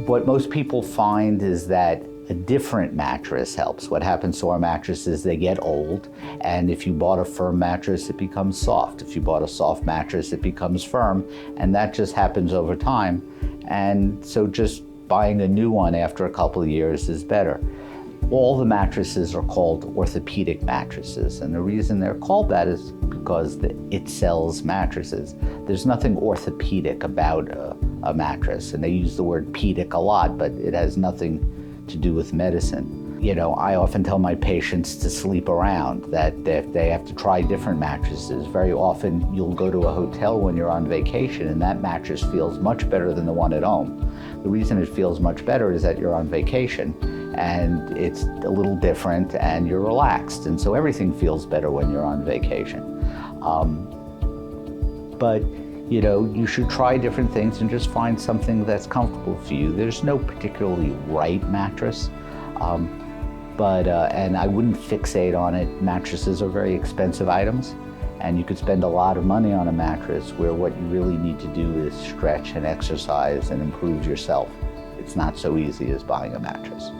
What most people find is that a different mattress helps. What happens to our mattresses, they get old, and if you bought a firm mattress, it becomes soft. If you bought a soft mattress, it becomes firm, and that just happens over time. And so just buying a new one after a couple of years is better. All the mattresses are called orthopedic mattresses, and the reason they're called that is because it sells mattresses. There's nothing orthopedic about a mattress, and they use the word pedic a lot, but it has nothing to do with medicine. You know, I often tell my patients to sleep around, that if they have to try different mattresses. Very often you'll go to a hotel when you're on vacation and that mattress feels much better than the one at home. The reason it feels much better is that you're on vacation and it's a little different and you're relaxed, and so everything feels better when you're on vacation. But you know, you should try different things and just find something that's comfortable for you. There's no particularly right mattress, and I wouldn't fixate on it. Mattresses are very expensive items, and you could spend a lot of money on a mattress where what you really need to do is stretch and exercise and improve yourself. It's not so easy as buying a mattress.